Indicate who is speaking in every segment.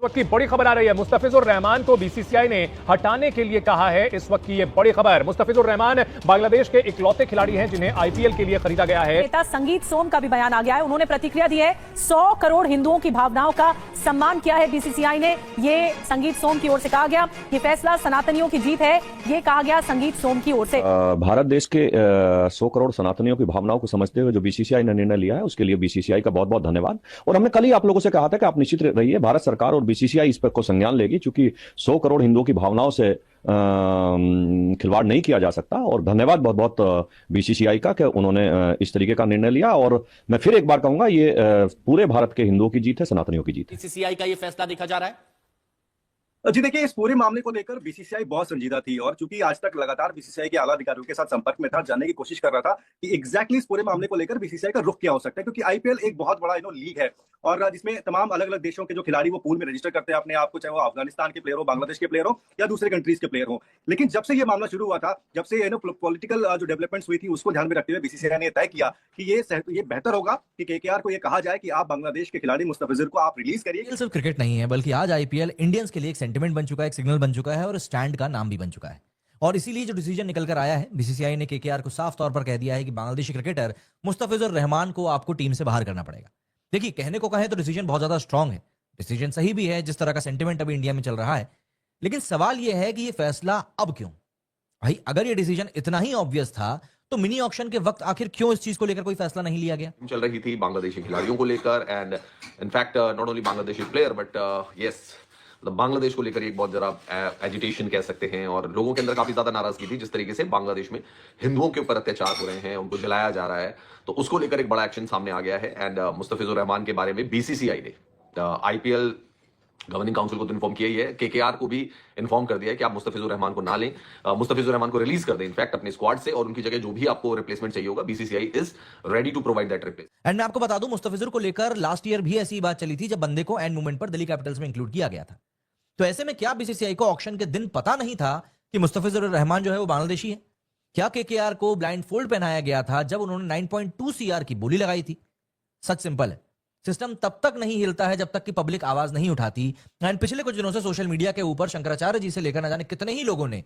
Speaker 1: वक्त की बड़ी खबर आ रही है। मुस्तफिजुर रहमान को बीसीसीआई ने हटाने के लिए कहा है। इस वक्त की ये बड़ी खबर, मुस्तफिजुर रहमान बांग्लादेश के इकलौते खिलाड़ी हैं जिन्हें आईपीएल के लिए खरीदा गया है।
Speaker 2: नेता संगीत सोम का भी बयान आ गया है। उन्होंने प्रतिक्रिया दी है। 100 करोड़ हिंदुओं की भावनाओं का सम्मान किया है बीसीसीआई ने। ये संगीत सोम की ओर से कहा गया। ये फैसला सनातनियों की जीत है, ये कहा गया संगीत सोम की ओर से।
Speaker 3: भारत देश के 100 करोड़ सनातनियों की भावनाओं को समझते हुए जो बीसीसीआई ने निर्णय लिया है उसके लिए बीसीसीआई का बहुत बहुत धन्यवाद। और हमने कल ही आप लोगों से कहा था कि आप निश्चित रहिए, भारत सरकार और बीसीसीआई इस पर को संज्ञान लेगी, क्योंकि 100 करोड़ हिंदुओं की भावनाओं से खिलवाड़ नहीं किया जा सकता। और धन्यवाद बहुत बहुत बीसीसीआई का कि उन्होंने इस तरीके का निर्णय लिया। और मैं फिर एक बार कहूंगा, ये पूरे भारत के हिंदुओं की जीत है, सनातनियों की जीत है।
Speaker 4: बीसीसीआई का ये फैसला देखा जा रहा है।
Speaker 5: जी देखिए, इस पूरे मामले को लेकर बीसीसीआई बहुत संजीदा थी और चूंकि आज तक लगातार बीसीसीआई के आला अधिकारियों के साथ संपर्क में था, जानने की कोशिश कर रहा था कि एग्जैक्टली इस पूरे मामले को लेकर बीसीसीआई का रुख क्या हो सकता है, क्योंकि आईपीएल एक बहुत बड़ा लीग है और जिसमें तमाम अलग अलग देशों के जो खिलाड़ी वो पूल में रजिस्टर करते हैं अपने आप को, चाहे वो अफगानिस्तान के प्लेयर हो, बांग्लादेश के प्लेयर हो या दूसरे कंट्रीज के प्लेयर हो। लेकिन जब से ये मामला शुरू हुआ था, जब से पॉलिटिकल जो डेवलपमेंट्स हुई थी उसको ध्यान में रखते हुए बीसीसीआई ने तय किया कि ये बेहतर होगा कि केकेआर को ये कहा जाए कि आप बांग्लादेश के खिलाड़ी मुस्तफिजुर को आप रिलीज करिए।
Speaker 6: सिर्फ क्रिकेट नहीं है, बल्कि आज आईपीएल इंडियंस के लिए एक सेंटिमेंट बन चुका है, एक सिग्नल बन चुका है और स्टैंड का नाम भी बन चुका है। और इसीलिए जो डिसीजन निकल कर आया है, बीसीसीआई ने केकेआर को साफ तौर पर कह दिया है कि बांग्लादेशी क्रिकेटर मुस्तफिजुर रहमान को आपको टीम से बाहर करना पड़ेगा। देखिए, कहने को कहें तो डिसीजन बहुत ज्यादा स्ट्रांग है, डिसीजन सही भी है जिस तरह का सेंटिमेंट अभी इंडिया में चल रहा है। लेकिन सवाल यह है कि यह फैसला अब क्यों? भाई, अगर यह डिसीजन इतना ही ऑब्वियस था तो मिनी ऑक्शन के वक्त आखिर क्यों इस चीज को लेकर कोई फैसला नहीं लिया गया?
Speaker 7: चल रही थी बांग्लादेशी खिलाड़ियों को लेकर and in fact not only Bangladeshi player but yes, Bangladesh को लेकर एक बहुत जरा एजिटेशन कह सकते हैं और लोगों के अंदर काफी ज्यादा नाराजगी थी जिस तरीके से बांग्लादेश में हिंदुओं के ऊपर अत्याचार हो रहे हैं, उनको जलाया जा रहा है। तो उसको लेकर एक बड़ा एक्शन सामने आ गया है एंड मुस्तफिजुर रहमान के बारे में बीसीसीआई ने आईपीएल गवर्निंग काउंसिल को तो इन्फॉर्म किया ही है, केकेआर को भी इन्फॉर्म कर दिया है कि आप मुस्तफिजुर रहमान को ना लें, मुस्तफिजुर रहमान को रिलीज कर दें इनफैक्ट अपने स्क्वाड से, और उनकी जगह जो भी आपको रिप्लेसमेंट चाहिए होगा BCCI is ready to provide that replace.
Speaker 6: And मैं आपको बता दूं, मुस्तफिजुर को लेकर लास्ट ईयर भी ऐसी बात चली थी जब बंदे को एंड मूवमेंट पर दिल्ली कैपिटल्स में इंक्लूड किया गया था। तो ऐसे में क्या बीसीसीआई को ऑक्शन के दिन पता नहीं था कि मुस्तफिजुर रहमान जो है वो बांग्लादेशी है? क्या केकेआर को ब्लाइंड फोल्ड पहनाया गया था जब उन्होंने 9.2 सीआर की बोली लगाई थी? सच सिंपल है, सिस्टम तब तक नहीं हिलता है जब तक कि पब्लिक आवाज नहीं उठाती। एंड पिछले कुछ दिनों से सोशल मीडिया के ऊपर शंकराचार्य जी से लेकर न जाने कितने ही लोगों ने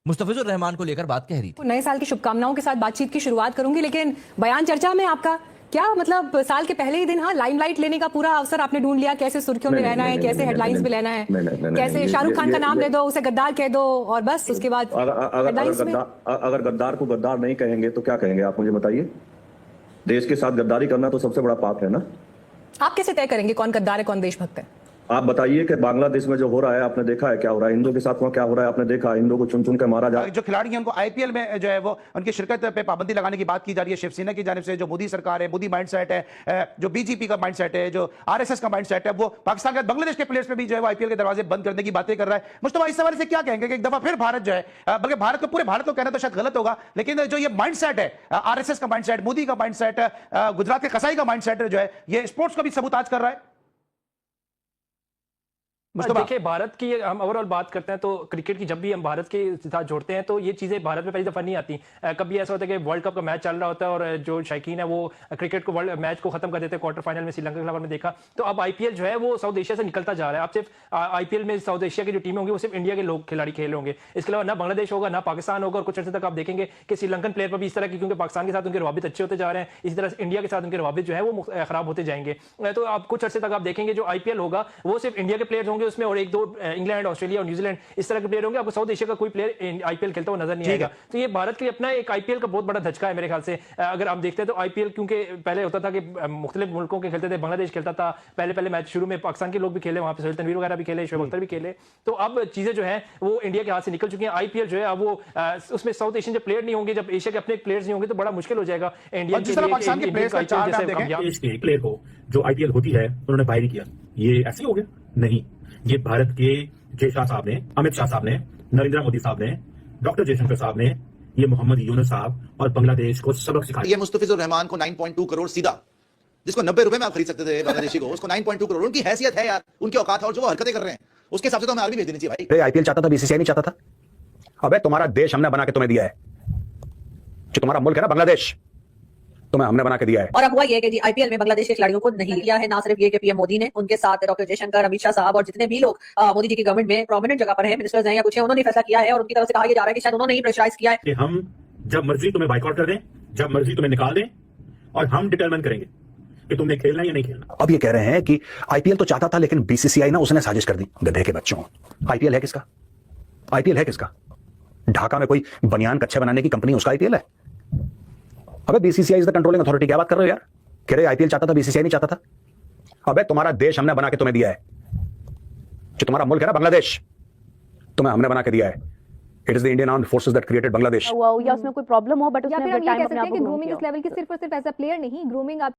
Speaker 6: मुस्तफिजुर रहमान को लेकर बात कह रही थी।
Speaker 2: नए साल की शुभकामनाओं के साथ बातचीत की शुरुआत करूंगी, लेकिन बयान चर्चा में आपका क्या मतलब? साल के पहले ही दिन लाइमलाइट लेने का पूरा अवसर आपने ढूंढ लिया। कैसे सुर्खियों में रहना है, कैसे हेडलाइंस में लेना है, कैसे शाहरुख खान का नाम ले दो, उसे गद्दार कह दो और बस उसके बाद
Speaker 3: अगर गद्दार को गद्दार नहीं कहेंगे तो क्या कहेंगे आप मुझे बताइए? देश के साथ गद्दारी करना तो सबसे बड़ा पाप है ना।
Speaker 2: आप कैसे तय करेंगे कौन गद्दार है कौन देशभक्त है?
Speaker 3: आप बताइए कि बांग्लादेश में जो हो रहा है आपने देखा है क्या हो रहा है, हिंदुओं के साथ वहां क्या हो रहा है आपने देखा, हिंदुओं को चुन चुन के मारा जा रहा है।
Speaker 8: जो खिलाड़ी हैं उनको आईपीएल में जो है वो उनकी शिरकत पे पाबंदी लगाने की बात की जा रही है शिवसेना की जानिब से। जो मोदी सरकार है, मोदी माइंडसेट है, जो बीजेपी का माइंडसेट है, जो आरएसएस का माइंडसेट है, वो पाकिस्तान के बांग्लादेश के प्लेयर्स पे भी जो है वो आईपीएल के दरवाजे बंद करने की बातें कर रहा है। मुस्तफा, इस सवाल से क्या कहेंगे कि एक दफा फिर भारत जो है, बल्कि भारत को, पूरे भारत को कहना तो शायद गलत होगा, लेकिन जो ये माइंडसेट है, आरएसएस का माइंडसेट, मोदी का माइंडसेट, गुजरात के कसाई का माइंडसेट जो है, ये स्पोर्ट्स को भी सबूताज कर रहा है।
Speaker 9: देखिए, भारत की हम ओवरऑल बात करते हैं तो क्रिकेट की जब भी हम भारत के साथ जोड़ते हैं तो ये चीजें भारत में पहली दफा नहीं आती। कभी ऐसा होता है कि वर्ल्ड कप का मैच चल रहा होता है और जो शौकीन है वो क्रिकेट को वर्ल्ड मैच को खत्म कर देते हैं। क्वार्टर फाइनल में श्रीलंका के खिलाफ हमने देखा। तो अब आईपीएल जो है वो साउथ एशिया से निकलता जा रहा है। अब सिर्फ आईपीएल में साउथ एशिया की जो टीमें होंगी वो सिर्फ इंडिया के लोग खिलाड़ी खेल होंगे, इसके अलावा ना बांग्लादेश होगा ना पाकिस्तान होगा। और कुछ अर्से तक आप देखेंगे कि श्रीलंकन प्लेयर पर भी इस तरह की, क्योंकि पाकिस्तान के साथ उनके रवाबित अच्छे होते जा रहे हैं, इसी तरह इंडिया के साथ उनके रवाबित जो है वो खराब होते जाएंगे। तो आप कुछ अर्से तक आप देखेंगे जो आईपीएल होगा वो सिर्फ इंडिया के प्लेयर होंगे उसमें, और एक दो इंग्लैंड, ऑस्ट्रेलिया और न्यूजीलैंड इस तरह के प्लेयर होंगे। आपको साउथ एशिया का कोई प्लेयर आईपीएल खेलता हुआ नजर नहीं आएगा। तो ये भारत के अपना एक आईपीएल का बहुत बड़ा धचका है मेरे ख्याल से। अगर आप देखते हैं तो आईपीएल, क्योंकि पहले होता था कि मुख्तलिफ मुल्कों के खेलते थे, बांग्लादेश खेलता था, पहले मैच शुरू में पाकिस्तान के लोग भी खेले, वहां पे सोहेल तनवीर वगैरह भी खेले, शोएब अख्तर भी खेले। तो अब चीजें जो है वो इंडिया के हाथ से निकल चुकी हैं। आईपीएल जो है अब वो उसमें साउथ एशियन जब प्लेयर नहीं होंगे, जब एशिया के अपने प्लेयर्स नहीं होंगे तो बड़ा मुश्किल हो जाएगा इंडिया
Speaker 10: के प्लेयर को जो आईपीएल होती है उन्होंने बाहर ही किया। ये ऐसे हो गया? नहीं, ये भारत के जय शाह साहब ने, अमित शाह साहब ने, नरेंद्र मोदी साहब ने, डॉक्टर जयशंकर साहब ने, ये मोहम्मद यूनुस साहब और बांग्लादेश को सबक सिखाया।
Speaker 4: ये मुस्तफिजुर रहमान को 9.2 करोड़ सीधा, जिसको 90 रुपए में आप खरीद सकते थे बांग्लादेशी को, उसको 9.2 करोड़, उनकी हैसियत है यार, उनकी औकात है, और जो वो हरकतें कर रहे हैं उसके हिसाब से तो हमें आर्मी भेज देनी चाहिए भाई।
Speaker 10: आईपीएल चाहता था, बीसीसीआई नहीं चाहता था। अबे तुम्हारा देश हमने बना के तुम्हें दिया है, जो तुम्हारा मुल्क है ना बांग्लादेश,
Speaker 8: तुम्हें हमने बना के दिया है।
Speaker 11: और अब हुआ ये कि जी आईपीएल में बांग्लादेश के खिलाड़ियों को नहीं लिया है। ना सिर्फ ये कि पीएम मोदी ने, उनके साथ डॉक्टर जयशंकर, अमित शाह साहब और जितने भी लोग मोदी जी की गवर्नमेंट में प्रोमिनेंट जगह पर हैं, मिनिस्टर्स हैं या कुछ है, उन्होंने फैसला किया है और उनकी तरफ से कहा जा रहा है कि शायद उन्होंने ही प्रेशराइज किया है
Speaker 10: कि हम जब मर्जी तुम्हें बाइकआउट कर दें, जब मर्जी तुम्हें निकाल दें और हम डिटरमाइन करेंगे कि तुमने खेलना है या नहीं खेलना।
Speaker 8: अब ये कह रहे हैं कि आईपीएल तो चाहता था लेकिन बीसीसीआई ना उसने साजिश कर दी। गधे के बच्चों, आईपीएल है किसका? आईपीएल है किसका? ढाका में कोई बनियान कच्चे बनाने की कंपनी, उसका आईपीएल है? अबे BCCI is the controlling authority. क्या बात कर रहे हो यार? कह रहे आईपीएल चाहता था, बीसीसीआई नहीं चाहता था। अबे तुम्हारा देश हमने बना के तुम्हें दिया है, जो तुम्हारा मुल्क है ना बांग्लादेश, तुम्हें हमने बना के दिया है। It is the Indian armed forces that created Bangladesh.
Speaker 12: या उसमें कोई प्रॉब्लम हो, बट
Speaker 2: या
Speaker 12: उसने
Speaker 2: फिर हम ये
Speaker 12: टाइम
Speaker 2: कह
Speaker 12: अपने
Speaker 2: सकते
Speaker 12: आप
Speaker 2: हैं
Speaker 12: को
Speaker 2: कि
Speaker 12: groom
Speaker 2: ग्रूमिंग
Speaker 12: किया
Speaker 2: इस लेवल की सिर्फ और सिर्फ एज अ प्लेयर नहीं, ग्रूमिंग